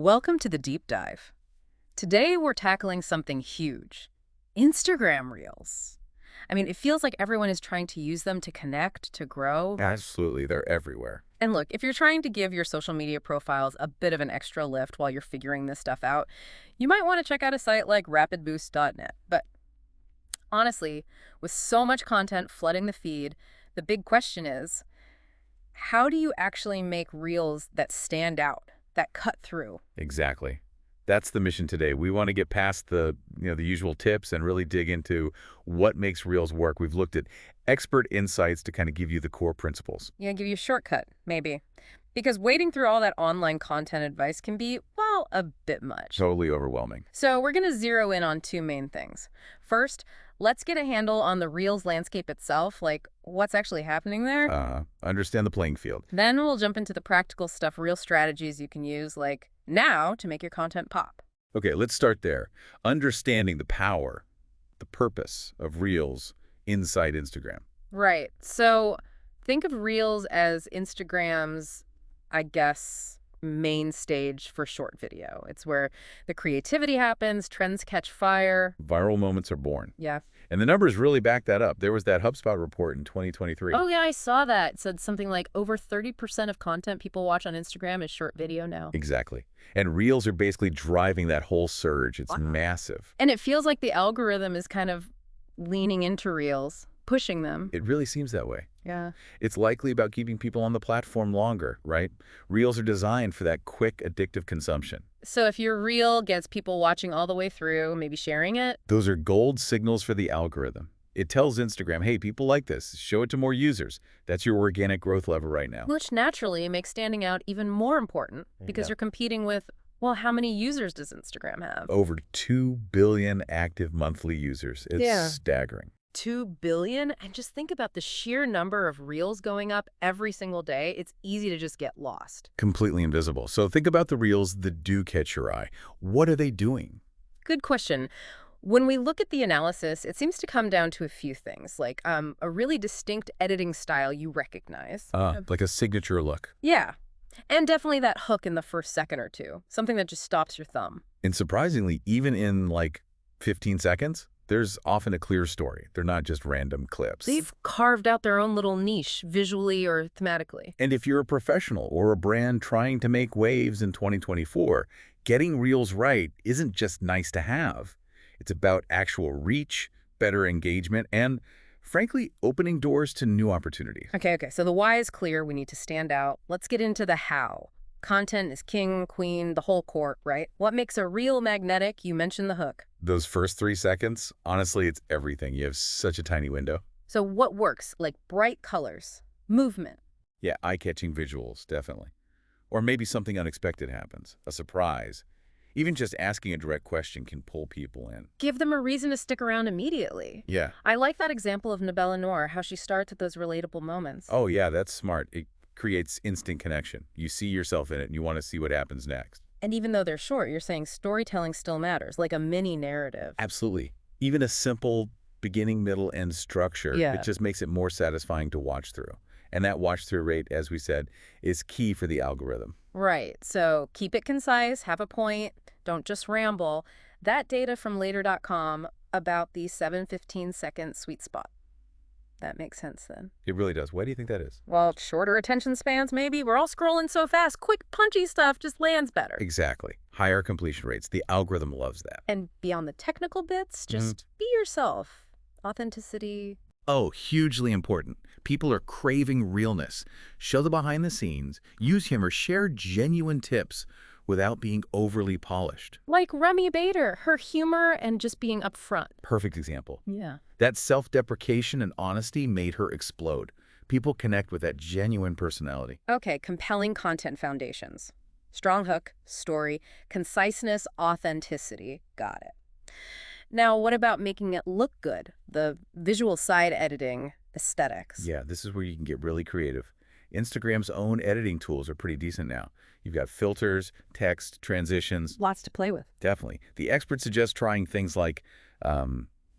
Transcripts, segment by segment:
Welcome to the deep dive. Today we're tackling something huge. Instagram Reels. I mean, it feels like everyone is trying to use them to connect, to grow. Absolutely, they're everywhere. And look, if you're trying to give your social media profiles a bit of an extra lift while you're figuring this stuff out, you might want to check out a site like rapidboost.net. But honestly, with so much content flooding the feed, the big question is, how do you actually make Reels that stand out, that cut through? Exactly. That's the mission today. We want to get past the usual tips and really dig into what makes Reels work. We've looked at expert insights to kind of give you the core principles. Yeah, give you a shortcut, maybe. Because wading through all that online content advice can be, well, a bit much. Totally overwhelming. So we're going to zero in on two main things. First, let's get a handle on the Reels landscape itself, like what's actually happening there. Understand the playing field. Then we'll jump into the practical stuff, real strategies you can use, like now, to make your content pop. Okay, let's start there. Understanding the power, the purpose of Reels inside Instagram. Right. So think of Reels as Instagram's, I guess, main stage for short video. It's where the creativity happens, trends catch fire. Viral moments are born. Yeah. And the numbers really back that up. There was that HubSpot report in 2023. Oh, yeah, I saw that. It said something like over 30% of content people watch on Instagram is short video now. Exactly. And Reels are basically driving that whole surge. It's massive. And it feels like the algorithm is kind of leaning into Reels, pushing them. It really seems that way. Yeah. It's likely about keeping people on the platform longer, right? Reels are designed for that quick, addictive consumption. So if your Reel gets people watching all the way through, maybe sharing it. Those are gold signals for the algorithm. It tells Instagram, hey, people like this. Show it to more users. That's your organic growth lever right now. Which naturally makes standing out even more important because you're competing with, well, how many users does Instagram have? Over 2 billion active monthly users. It's staggering. 2 billion? And just think about the sheer number of Reels going up every single day. It's easy to just get lost. Completely invisible. So think about the Reels that do catch your eye. What are they doing? Good question. When we look at the analysis, it seems to come down to a few things, like a really distinct editing style you recognize. Like a signature look. Yeah. And definitely that hook in the first second or two, something that just stops your thumb. And surprisingly, even in like 15 seconds, there's often a clear story. They're not just random clips. They've carved out their own little niche, visually or thematically. And if you're a professional or a brand trying to make waves in 2024, getting Reels right isn't just nice to have. It's about actual reach, better engagement, and frankly, opening doors to new opportunities. Okay. So the why is clear. We need to stand out. Let's get into the how. Content is king, queen, the whole court, right? What makes a Reel magnetic? You mentioned the hook. Those first 3 seconds, honestly, it's everything. You have such a tiny window. So what works? Like bright colors, movement. Yeah, eye-catching visuals, definitely. Or maybe something unexpected happens, a surprise. Even just asking a direct question can pull people in. Give them a reason to stick around immediately. Yeah. I like that example of Nabella Noor, how she starts at those relatable moments. Oh, yeah, that's smart. It creates instant connection. You see yourself in it, and you want to see what happens next. And even though they're short, you're saying storytelling still matters, like a mini narrative. Absolutely. Even a simple beginning, middle, end structure, it just makes it more satisfying to watch through. And that watch-through rate, as we said, is key for the algorithm. Right. So keep it concise, have a point, don't just ramble. That data from later.com about the 7-15-second sweet spot. That makes sense then. It really does. Why do you think that is? Well, shorter attention spans maybe. We're all scrolling so fast. Quick, punchy stuff just lands better. Exactly. Higher completion rates. The algorithm loves that. And beyond the technical bits, just be yourself. Authenticity. Oh, hugely important. People are craving realness. Show the behind the scenes, use humor, share genuine tips without being overly polished. Like Remy Bader, her humor and just being upfront. Perfect example. Yeah. That self-deprecation and honesty made her explode. People connect with that genuine personality. Okay, compelling content foundations. Strong hook, story, conciseness, authenticity. Got it. Now, what about making it look good? The visual side editing, aesthetics. Yeah, this is where you can get really creative. Instagram's own editing tools are pretty decent now. You've got filters, text, transitions. Lots to play with. Definitely. The experts suggest trying things like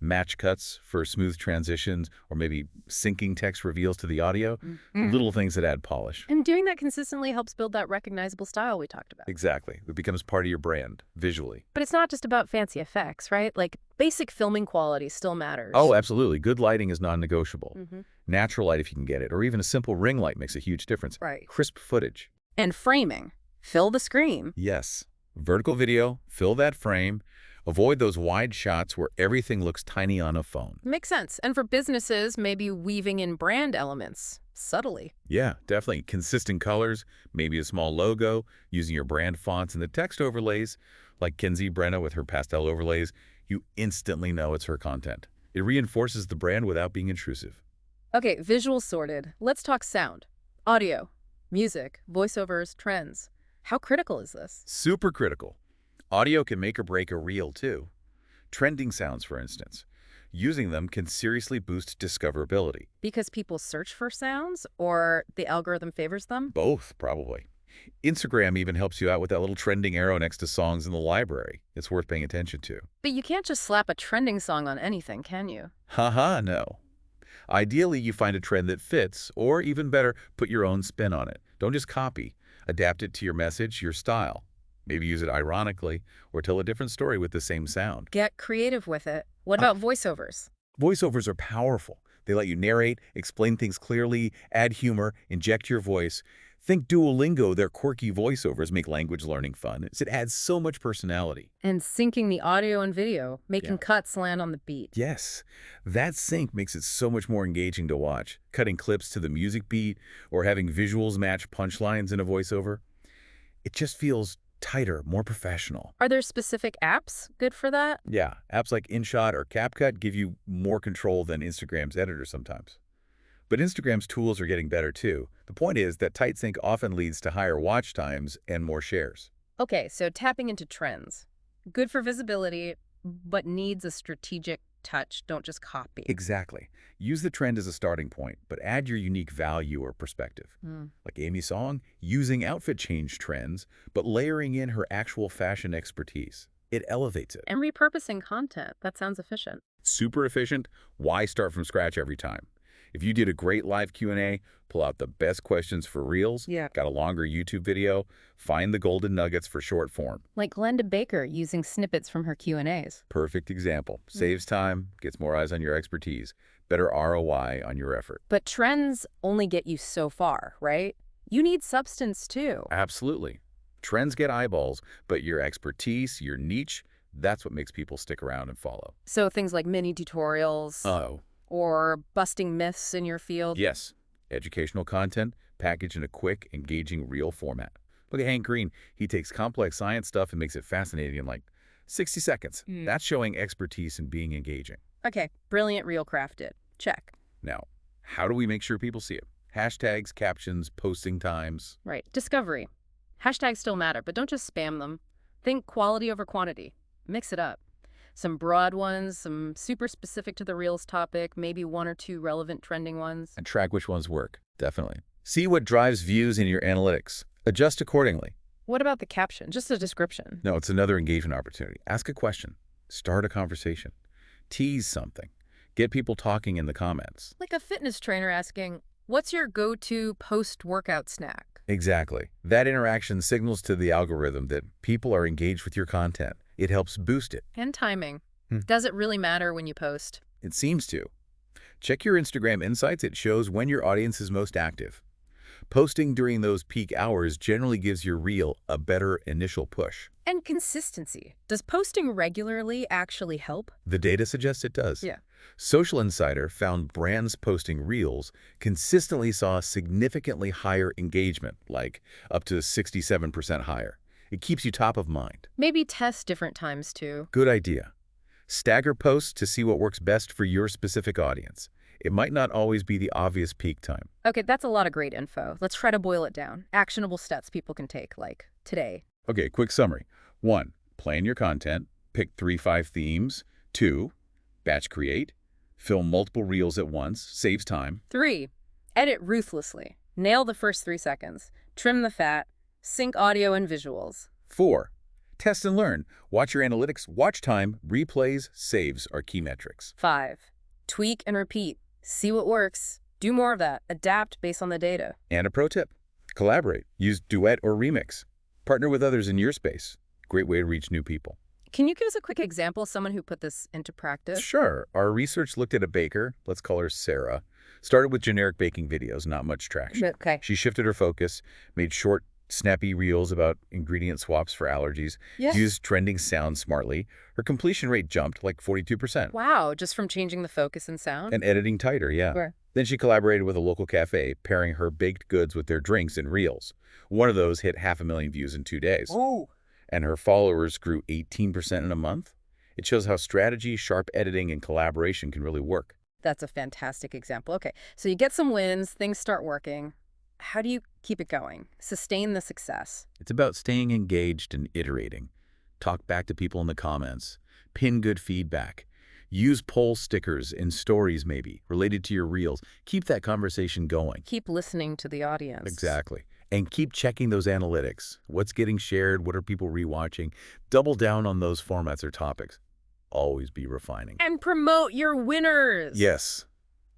match cuts for smooth transitions, or maybe syncing text reveals to the audio. Mhm. Little things that add polish. And doing that consistently helps build that recognizable style we talked about. Exactly. It becomes part of your brand, visually. But it's not just about fancy effects, right? Like, basic filming quality still matters. Oh, absolutely. Good lighting is non-negotiable. Mm-hmm. Natural light if you can get it, or even a simple ring light makes a huge difference. Right. Crisp footage. And framing. Fill the screen. Yes. Vertical video, fill that frame. Avoid those wide shots where everything looks tiny on a phone. Makes sense. And for businesses, maybe weaving in brand elements subtly. Yeah, definitely. Consistent colors, maybe a small logo, using your brand fonts and the text overlays, like Kenzie Brenna with her pastel overlays, you instantly know it's her content. It reinforces the brand without being intrusive. Okay, visuals sorted. Let's talk sound. Audio, music, voiceovers, trends. How critical is this? Super critical. Audio can make or break a reel, too. Trending sounds, for instance. Using them can seriously boost discoverability. Because people search for sounds or the algorithm favors them? Both, probably. Instagram even helps you out with that little trending arrow next to songs in the library. It's worth paying attention to. But you can't just slap a trending song on anything, can you? Haha, no. Ideally, you find a trend that fits, or even better, put your own spin on it. Don't just copy. Adapt it to your message, your style. Maybe use it ironically, or tell a different story with the same sound. Get creative with it. What about voiceovers? Voiceovers are powerful. They let you narrate, explain things clearly, add humor, inject your voice. Think Duolingo, their quirky voiceovers make language learning fun. It adds so much personality. And syncing the audio and video, making Yeah. cuts land on the beat. Yes, that sync makes it so much more engaging to watch. Cutting clips to the music beat or having visuals match punchlines in a voiceover. It just feels tighter, more professional. Are there specific apps good for that? Yeah, apps like InShot or CapCut give you more control than Instagram's editor sometimes. But Instagram's tools are getting better too. The point is that tight sync often leads to higher watch times and more shares. Okay, so tapping into trends. Good for visibility, but needs a strategic touch. Don't just copy. Exactly. Use the trend as a starting point, but add your unique value or perspective. Hmm. Like Amy Song, using outfit change trends, but layering in her actual fashion expertise. It elevates it. And repurposing content. That sounds efficient. Super efficient. Why start from scratch every time? If you did a great live Q&A, pull out the best questions for Reels, Yeah. got a longer YouTube video, find the golden nuggets for short form. Like Glenda Baker using snippets from her Q&As. Perfect example. Saves time, gets more eyes on your expertise, better ROI on your effort. But trends only get you so far, right? You need substance too. Absolutely. Trends get eyeballs, but your expertise, your niche, that's what makes people stick around and follow. So things like mini tutorials Oh, or busting myths in your field. yes. Educational content packaged in a quick, engaging, real format. Look at Hank Green. He takes complex science stuff and makes it fascinating in like 60 seconds. Mm. That's showing expertise and being engaging. Okay, brilliant, real crafted. Check. Now, how do we make sure people see it? Hashtags, captions, posting times. Right. Discovery. Hashtags still matter, but don't just spam them. Think quality over quantity. Mix it up. Some broad ones, some super specific to the Reels topic, maybe one or two relevant trending ones. And track which ones work. Definitely. See what drives views in your analytics. Adjust accordingly. What about the caption? Just a description. No, it's another engagement opportunity. Ask a question. Start a conversation. Tease something. Get people talking in the comments. Like a fitness trainer asking, what's your go-to post-workout snack? Exactly. That interaction signals to the algorithm that people are engaged with your content. It helps boost it. And timing. Hmm. Does it really matter when you post? It seems to. Check your Instagram Insights. It shows when your audience is most active. Posting during those peak hours generally gives your reel a better initial push. And consistency. Does posting regularly actually help? The data suggests it does. Yeah. Social Insider found brands posting reels consistently saw significantly higher engagement, like up to 67% higher. It keeps you top of mind. Maybe test different times too. Good idea. Stagger posts to see what works best for your specific audience. It might not always be the obvious peak time. Okay, that's a lot of great info. Let's try to boil it down. Actionable steps people can take, like today. Okay, quick summary. 1. Plan your content. Pick 3-5 themes. 2. Batch create. Film multiple reels at once. Saves time. 3. Edit ruthlessly. Nail the first 3 seconds. Trim the fat. Sync audio and visuals. 4. Test and learn. Watch your analytics. Watch time, replays, saves are key metrics. 5. Tweak and repeat. See what works. Do more of that. Adapt based on the data. And a pro tip. Collaborate. Use Duet or Remix. Partner with others in your space. Great way to reach new people. Can you give us a quick example of someone who put this into practice? Sure. Our research looked at a baker, let's call her Sarah. Started with generic baking videos, not much traction. Okay. She shifted her focus, made short, snappy reels about ingredient swaps for allergies, Yeah. used trending sounds smartly. Her completion rate jumped like 42%. Wow, just from changing the focus and sound? And editing tighter, yeah. Sure. Then she collaborated with a local cafe, pairing her baked goods with their drinks and reels. One of those hit 500,000 views in 2 days. Ooh. And her followers grew 18% in a month. It shows how strategy, sharp editing, and collaboration can really work. That's a fantastic example. Okay, so you get some wins, things start working. How do you keep it going? Sustain the success. It's about staying engaged and iterating. Talk back to people in the comments. Pin good feedback. Use poll stickers in stories maybe, related to your reels. Keep that conversation going. Keep listening to the audience. Exactly. And keep checking those analytics. What's getting shared? What are people rewatching? Double down on those formats or topics. Always be refining. And promote your winners. Yes.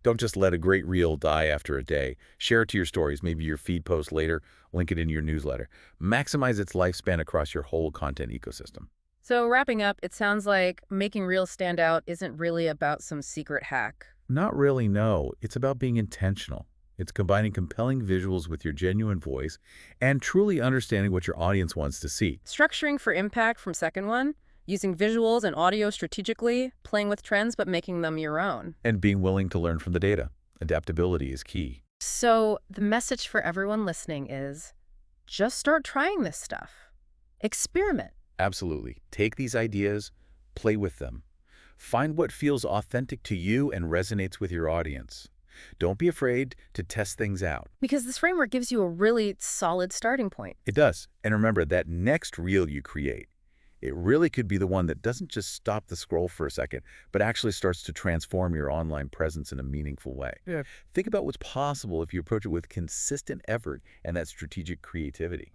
Don't just let a great reel die after a day. Share it to your stories, maybe your feed post later, link it in your newsletter. Maximize its lifespan across your whole content ecosystem. So wrapping up, it sounds like making reels stand out isn't really about some secret hack. Not really, no. It's about being intentional. It's combining compelling visuals with your genuine voice and truly understanding what your audience wants to see. Structuring for impact from second one, using visuals and audio strategically, playing with trends but making them your own. And being willing to learn from the data. Adaptability is key. So the message for everyone listening is just start trying this stuff. Experiment. Absolutely. Take these ideas, play with them. Find what feels authentic to you and resonates with your audience. Don't be afraid to test things out. Because this framework gives you a really solid starting point. It does. And remember, that next reel you create, it really could be the one that doesn't just stop the scroll for a second, but actually starts to transform your online presence in a meaningful way. Yeah. Think about what's possible if you approach it with consistent effort and that strategic creativity.